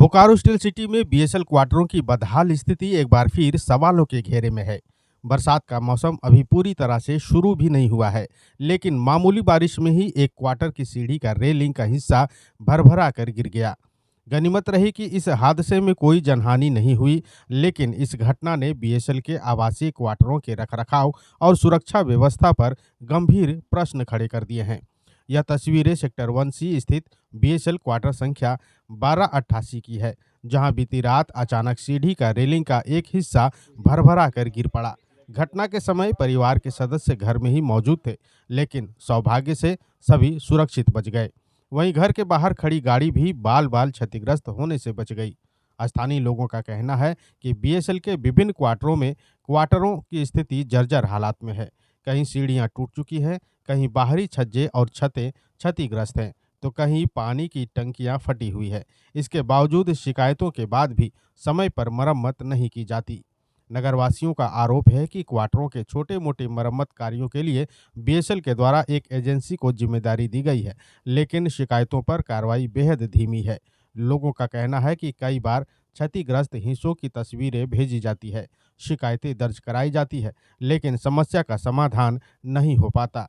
Bokaro steel city में BSL क्वार्टरों की बदहाल स्थिति एक बार फिर सवालों के घेरे में है। बरसात का मौसम अभी पूरी तरह से शुरू भी नहीं हुआ है, लेकिन मामूली बारिश में ही एक क्वार्टर की सीढ़ी का रेलिंग का हिस्सा भरभरा कर गिर गया। गनीमत रही कि इस हादसे में कोई जनहानि नहीं हुई, लेकिन इस घटना ने बीएसएल के आवासीय क्वार्टरों के रखरखाव और सुरक्षा व्यवस्था पर गंभीर प्रश्न खड़े कर दिए हैं। यह तस्वीरें सेक्टर 1C स्थित बीएसएल क्वार्टर संख्या 1288 की है, जहां बीती रात अचानक सीढ़ी का रेलिंग का एक हिस्सा भरभरा कर गिर पड़ा। घटना के समय परिवार के सदस्य घर में ही मौजूद थे, लेकिन सौभाग्य से सभी सुरक्षित बच गए। वहीं घर के बाहर खड़ी गाड़ी भी बाल बाल क्षतिग्रस्त होने से बच गई। स्थानीय लोगों का कहना है कि बीएसएल के विभिन्न क्वार्टरों की स्थिति जर्जर हालात में है। कहीं सीढ़ियां टूट चुकी हैं, कहीं बाहरी छज्जे और छतें क्षतिग्रस्त हैं, तो कहीं पानी की टंकियां फटी हुई है। इसके बावजूद शिकायतों के बाद भी समय पर मरम्मत नहीं की जाती। नगरवासियों का आरोप है कि क्वार्टरों के छोटे मोटे मरम्मत कार्यों के लिए बीएसएल के द्वारा एक एजेंसी को जिम्मेदारी दी गई है, लेकिन शिकायतों पर कार्रवाई बेहद धीमी है। लोगों का कहना है कि कई बार क्षतिग्रस्त हिस्सों की तस्वीरें भेजी जाती है, शिकायतें दर्ज कराई जाती है, लेकिन समस्या का समाधान नहीं हो पाता।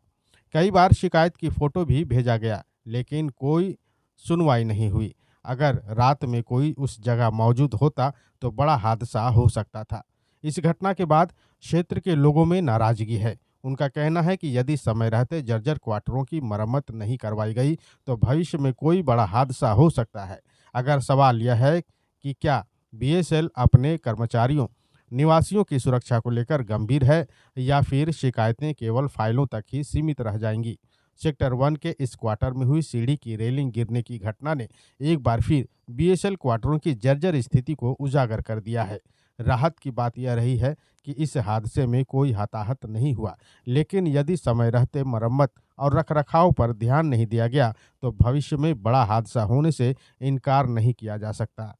कई बार शिकायत की फोटो भी भेजा गया, लेकिन कोई सुनवाई नहीं हुई। अगर रात में कोई उस जगह मौजूद होता तो बड़ा हादसा हो सकता था। इस घटना के बाद क्षेत्र के लोगों में नाराजगी है। उनका कहना है कि यदि समय रहते जर्जर क्वार्टरों की मरम्मत नहीं करवाई गई तो भविष्य में कोई बड़ा हादसा हो सकता है। अगर सवाल यह है कि क्या बीएसएल अपने कर्मचारियों, निवासियों की सुरक्षा को लेकर गंभीर है या फिर शिकायतें केवल फाइलों तक ही सीमित रह जाएंगी। सेक्टर 1 के इस क्वार्टर में हुई सीढ़ी की रेलिंग गिरने की घटना ने एक बार फिर बीएसएल क्वार्टरों की जर्जर स्थिति को उजागर कर दिया है। राहत की बात यह रही है कि इस हादसे में कोई हताहत नहीं हुआ, लेकिन यदि समय रहते मरम्मत और रखरखाव पर ध्यान नहीं दिया गया तो भविष्य में बड़ा हादसा होने से इनकार नहीं किया जा सकता।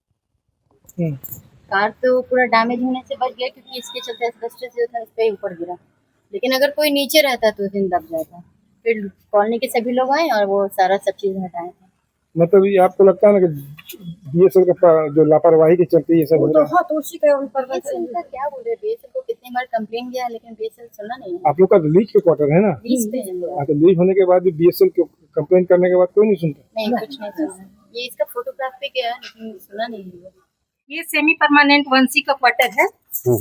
कार तो पूरा डैमेज होने से बच गया, क्योंकि इसके चलते एस्बेस्टस जो था इस पे ऊपर गिरा, लेकिन अगर कोई नीचे रहता तो उस दिन दब जाता। फिर कॉलोनी के सभी लोग आए और वो सारा सब चीज हटाए थे। मतलब ये आपको लगता है ना कि बीएसएल का जो लापरवाही के चलते ये सब हो रहा है? हाँ, तो उसी का ऊपर का क्या बोल रहे, बीएसएल को कितनी बार कंप्लेन किया, लेकिन बीएसएल सुना नहीं है। आप लोग का लीज पे क्वार्टर है ना? लीज पे है। हाँ, तो लीज होने के बाद भी बीएसएल को कंप्लेन करने के बाद कोई नहीं सुनता? नहीं, कुछ नहीं सुना। ये इसका फोटोग्राफ पे किया है, लेकिन सुना नहीं है। ये सेमी परमानेंट 1C का क्वार्टर है।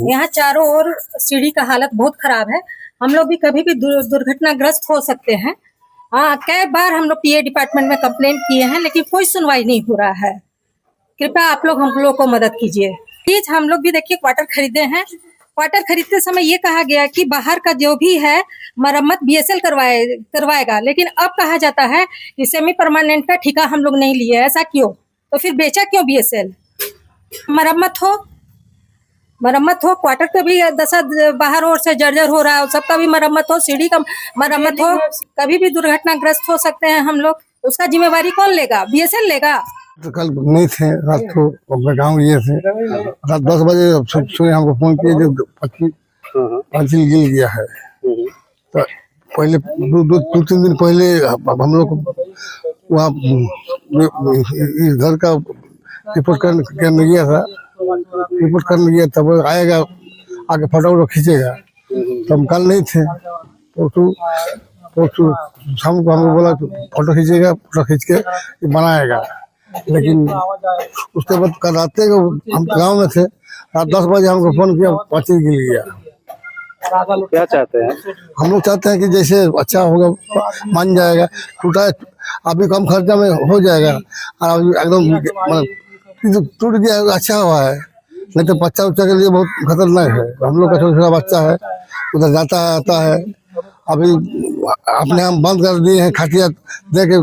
यहाँ चारों ओर सीढ़ी का हालत बहुत खराब है। हम लोग भी कभी भी दुर्घटनाग्रस्त हो सकते हैं। हाँ, कई बार हम लोग पीए डिपार्टमेंट में कंप्लेन किए हैं, लेकिन कोई सुनवाई नहीं हो रहा है। कृपया आप लोग हम लोग को मदद कीजिए प्लीज। हम लोग भी देखिए क्वार्टर खरीदे हैं। क्वार्टर खरीदते समय ये कहा गया कि बाहर का जो भी है मरम्मत बीएसएल करवाएगा, लेकिन अब कहा जाता है कि सेमी परमानेंट का ठेका हम लोग नहीं लिए। ऐसा क्यों? तो फिर बेचा क्यों बीएसएल? मरम्मत हो, क्वार्टर का भी दशा बाहर ओर से जर्जर हो रहा है, सबका भी मरम्मत हो, सीढ़ी का मरम्मत हो। कभी भी दुर्घटनाग्रस्त हो सकते हैं हम लोग, उसका जिम्मेवारी कौन लेगा? बीएसएल लेगा। तो कल नहीं थे, रात को अपने गाँव गए थे। रात 10 बजे सुबह हमको फोन किए जो पांचिल गिर गया है। तो पहले 2-3 दिन पहले हम लोग वहाँ इस घर का रिपोर्ट करने गया था। रिपोर्ट करने गया तब आएगा, आगे फोटो खींचेगा। तो हम कल नहीं थे, तो शाम को हमको बोला फोटो खींचेगा, फोटो खींच के बनाएगा। लेकिन उसके बाद कल रात को हम गांव में थे, रात 10 बजे हमको फोन किया, पांचिल गिर गया। क्या चाहते हैं? हम लोग चाहते हैं कि जैसे अच्छा होगा, मान जाएगा, टूटा अभी कम खर्चा में हो जाएगा, और एकदम टूट गया अच्छा हुआ है। नहीं तो बच्चा उच्चा के लिए बहुत खतरनाक है। हम लोग का छोटा बच्चा है, उधर जाता है आता है। अभी अपने हम बंद कर दिए हैं, खटिया दे के